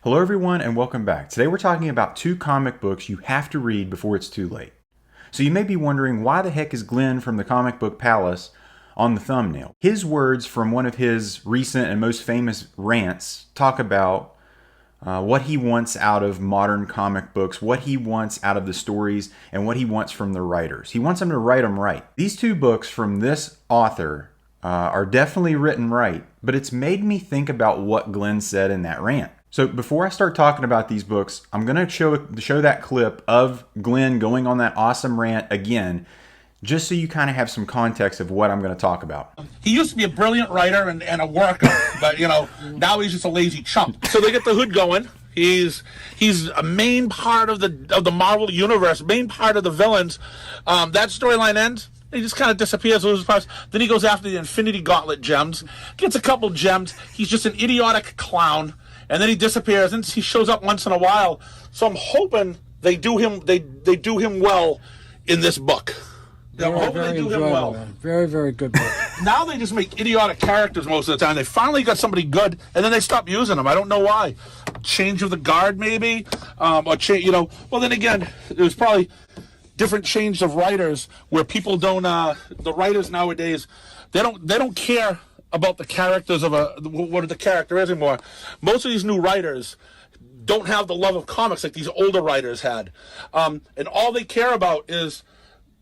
Hello everyone and welcome back. Today we're talking about two comic books you have to read before it's too late. So you may be wondering, why the heck is Glenn from the Comic Book Palace on the thumbnail? His words from one of his recent and most famous rants talk about what he wants out of modern comic books, what he wants out of the stories, and what he wants from the writers. He wants them to write them right. These two books from this author are definitely written right, but it's made me think about what Glenn said in that rant. So before I start talking about these books, I'm going to show that clip of Glenn going on that awesome rant again, just so you kind of have some context of what I'm going to talk about. He used to be a brilliant writer and a worker, but now he's just a lazy chump. So they get the hood going. He's a main part of the Marvel universe, main part of the villains. That storyline ends. He just kind of disappears, loses parts. Then he goes after the Infinity Gauntlet gems, gets a couple gems. He's just an idiotic clown. And then he disappears, and he shows up once in a while. So I'm hoping they do him well in this book. I'm hoping they do him well. Very, very good book. Now they just make idiotic characters most of the time. They finally got somebody good, and then they stop using them. I don't know why. Change of the guard, maybe, or change. Well, then again, there's probably different change of writers where people don't. The writers nowadays, they don't care about the characters of what the character is anymore. Most of these new writers don't have the love of comics like these older writers had, and all they care about is,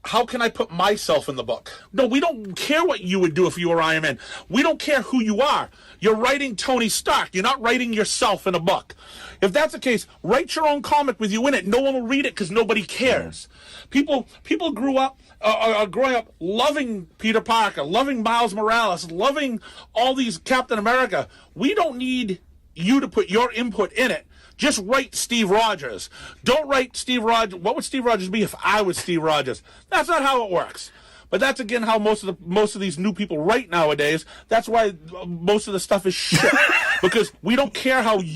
how can I put myself in the book? No, we don't care what you would do if you were Iron Man. We don't care who you are. You're writing Tony Stark. You're not writing yourself in a book. If that's the case, write your own comic with you in it. No one will read it because nobody cares. People grew up, are growing up loving Peter Parker, loving Miles Morales, loving all these Captain America. We don't need you to put your input in it. Just write Steve Rogers. Don't write Steve Rogers. What would Steve Rogers be if I was Steve Rogers? That's not how it works. But that's again how most of these new people write nowadays. That's why most of the stuff is shit. Because we don't care what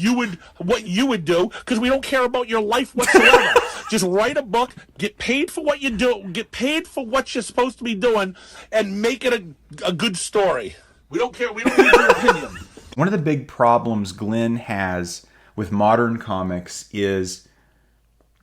you would do, because we don't care about your life whatsoever. Just write a book, get paid for what you do, get paid for what you're supposed to be doing, and make it a good story. We don't care. We don't need your opinion. One of the big problems Glenn has with modern comics is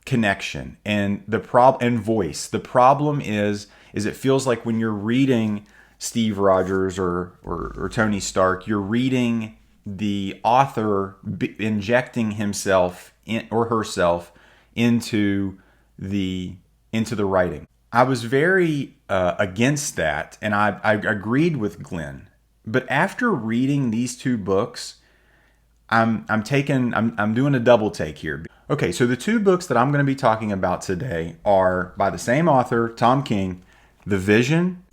connection and voice. The problem is it feels like when you're reading Steve Rogers or Tony Stark, you're reading the author injecting himself or herself into the writing. I was very against that, and I agreed with Glenn. But after reading these two books, I'm doing a double take here. Okay, so the two books that I'm going to be talking about today are by the same author, Tom King, The Vision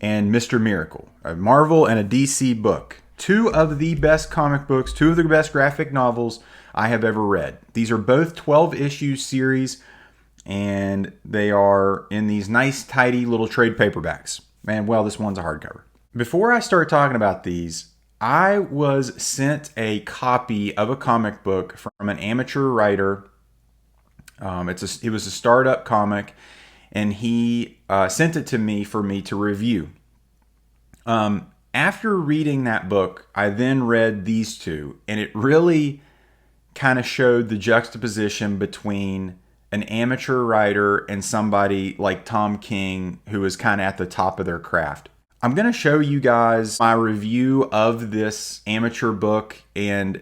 and Mr. Miracle, a Marvel and a DC book. Two of the best comic books, two of the best graphic novels I have ever read. These are both 12-issue series, and they are in these nice, tidy little trade paperbacks. And well, this one's a hardcover. Before I start talking about these, I was sent a copy of a comic book from an amateur writer. It was a startup comic, and he sent it to me for me to review. After reading that book, I then read these two, and it really kind of showed the juxtaposition between an amateur writer and somebody like Tom King, who is kind of at the top of their craft. I'm going to show you guys my review of this amateur book, and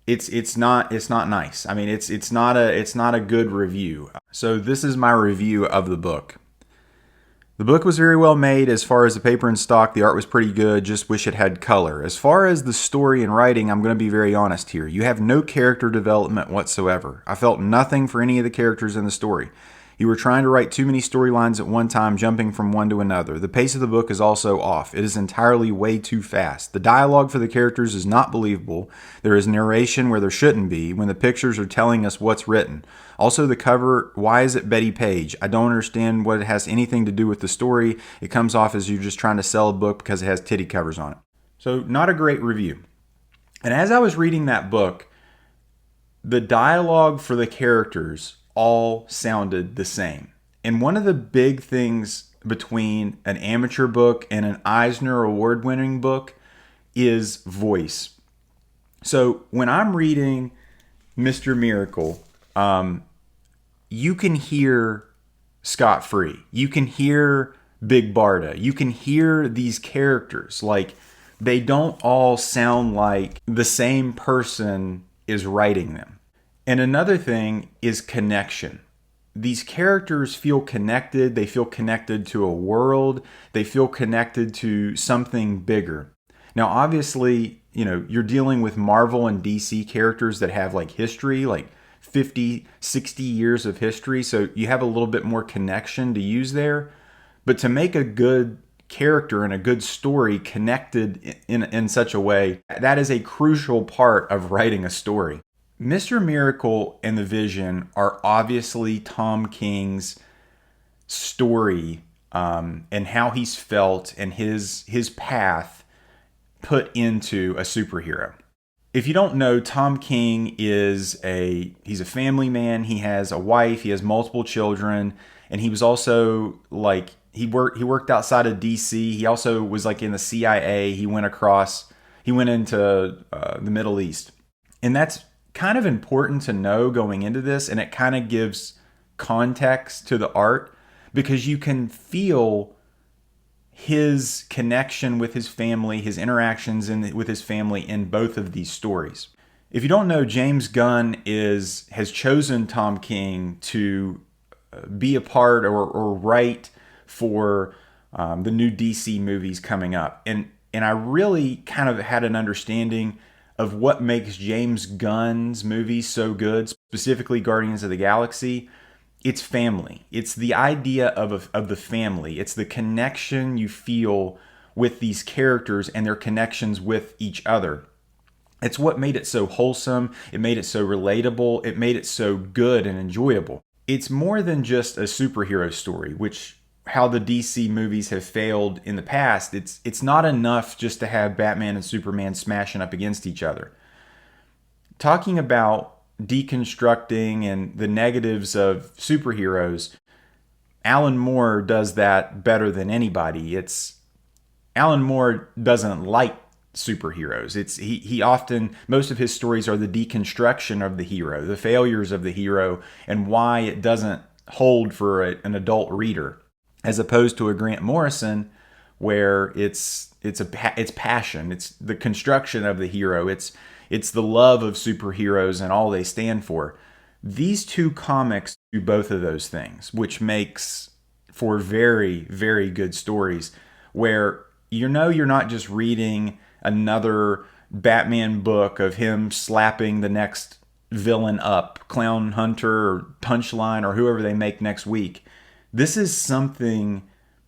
it's not nice. I mean, it's not a good review. So this is my review of the book. The book was very well made as far as the paper and stock. The art was pretty good, just wish it had color. As far as the story and writing, I'm going to be very honest here. You have no character development whatsoever. I felt nothing for any of the characters in the story. You were trying to write too many storylines at one time, jumping from one to another. The pace of the book is also off. It is entirely way too fast. The dialogue for the characters is not believable. There is narration where there shouldn't be, when the pictures are telling us what's written. Also, the cover, why is it Betty Page? I don't understand what it has anything to do with the story. It comes off as you're just trying to sell a book because it has titty covers on it. So, not a great review. And as I was reading that book, the dialogue for the characters all sounded the same. And one of the big things between an amateur book and an Eisner Award-winning book is voice. So when I'm reading Mr. Miracle, you can hear Scott Free. You can hear Big Barda. You can hear these characters. Like, they don't all sound like the same person is writing them. And another thing is connection. These characters feel connected. They feel connected to a world. They feel connected to something bigger. Now, obviously, you're dealing with Marvel and DC characters that have like history, like 50, 60 years of history. So you have a little bit more connection to use there. But to make a good character and a good story connected in such a way, that is a crucial part of writing a story. Mr. Miracle and the Vision are obviously Tom King's story, and how he's felt and his path put into a superhero. If you don't know, Tom King he's a family man. He has a wife. He has multiple children, and he was also like he worked outside of DC. He also was like in the CIA. He went into the Middle East, and that's kind of important to know going into this, and it kind of gives context to the art because you can feel his connection with his family, his interactions with his family in both of these stories. If you don't know, James Gunn has chosen Tom King to be a part or write for the new DC movies coming up, and I really kind of had an understanding of what makes James Gunn's movies so good, specifically Guardians of the Galaxy. It's family. It's the idea of the family. It's the connection you feel with these characters and their connections with each other. It's what made it so wholesome. It made it so relatable. It made it so good and enjoyable. It's more than just a superhero story, which how the DC movies have failed in the past. It's not enough just to have Batman and Superman smashing up against each other. Talking about deconstructing and the negatives of superheroes, Alan Moore does that better than anybody. Alan Moore doesn't like superheroes. He often, most of his stories are the deconstruction of the hero, the failures of the hero, and why it doesn't hold for an adult reader, as opposed to a Grant Morrison where it's passion, it's the construction of the hero, it's the love of superheroes and all they stand for. These two comics do both of those things, which makes for very, very good stories where you're not just reading another Batman book of him slapping the next villain up, Clown Hunter or Punchline or whoever they make next week. This is something,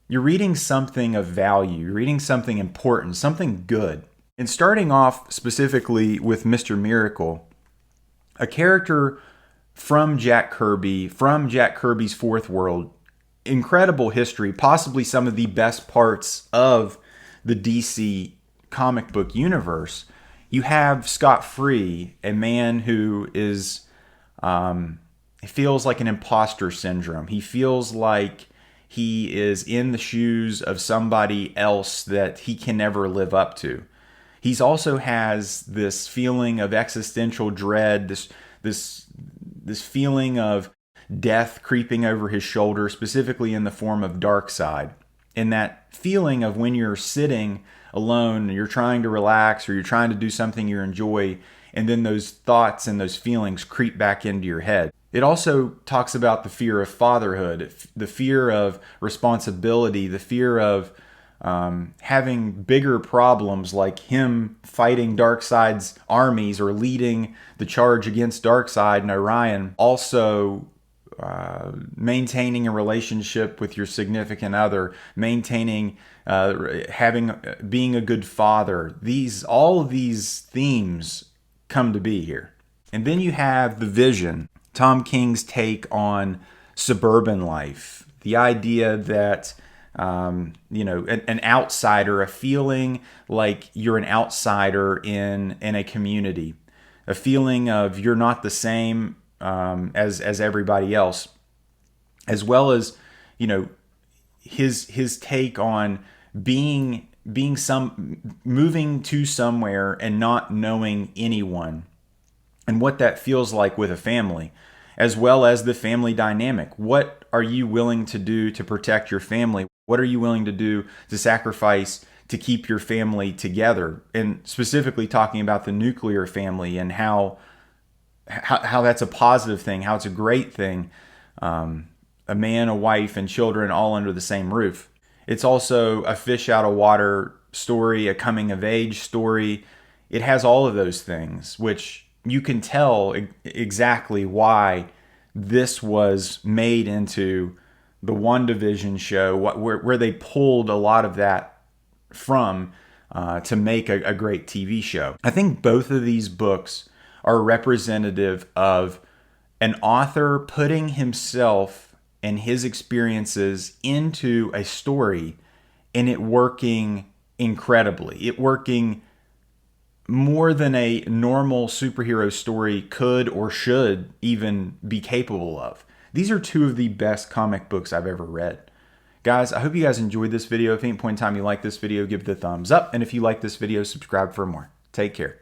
you're reading something of value, you're reading something important, something good. And starting off specifically with Mr. Miracle, a character from Jack Kirby's Fourth World, incredible history, possibly some of the best parts of the DC comic book universe. You have Scott Free, a man who is, he feels like an imposter syndrome. He feels like he is in the shoes of somebody else that he can never live up to. He's also has this feeling of existential dread, this feeling of death creeping over his shoulder, specifically in the form of Darkseid. And that feeling of when you're sitting alone, and you're trying to relax, or you're trying to do something you enjoy, and then those thoughts and those feelings creep back into your head. It also talks about the fear of fatherhood, the fear of responsibility, the fear of having bigger problems, like him fighting Darkseid's armies or leading the charge against Darkseid and Orion. Also, maintaining a relationship with your significant other, maintaining, being a good father. All of these themes come to be here. And then you have the Vision, Tom King's take on suburban life, the idea that an outsider, a feeling like you're an outsider in a community, a feeling of you're not the same as everybody else, as well as his take on being moving to somewhere and not knowing anyone, and what that feels like with a family, as well as the family dynamic. What are you willing to do to protect your family? What are you willing to do to sacrifice to keep your family together? And specifically talking about the nuclear family and how that's a positive thing, how it's a great thing. A man, a wife, and children all under the same roof. It's also a fish out of water story, a coming of age story. It has all of those things, which you can tell exactly why this was made into the WandaVision show, where they pulled a lot of that from to make a great TV show. I think both of these books are representative of an author putting himself and his experiences into a story and it working incredibly. It working more than a normal superhero story could or should even be capable of. These are two of the best comic books I've ever read. Guys, I hope you guys enjoyed this video. If at any point in time you like this video, give it a thumbs up. And if you like this video, subscribe for more. Take care.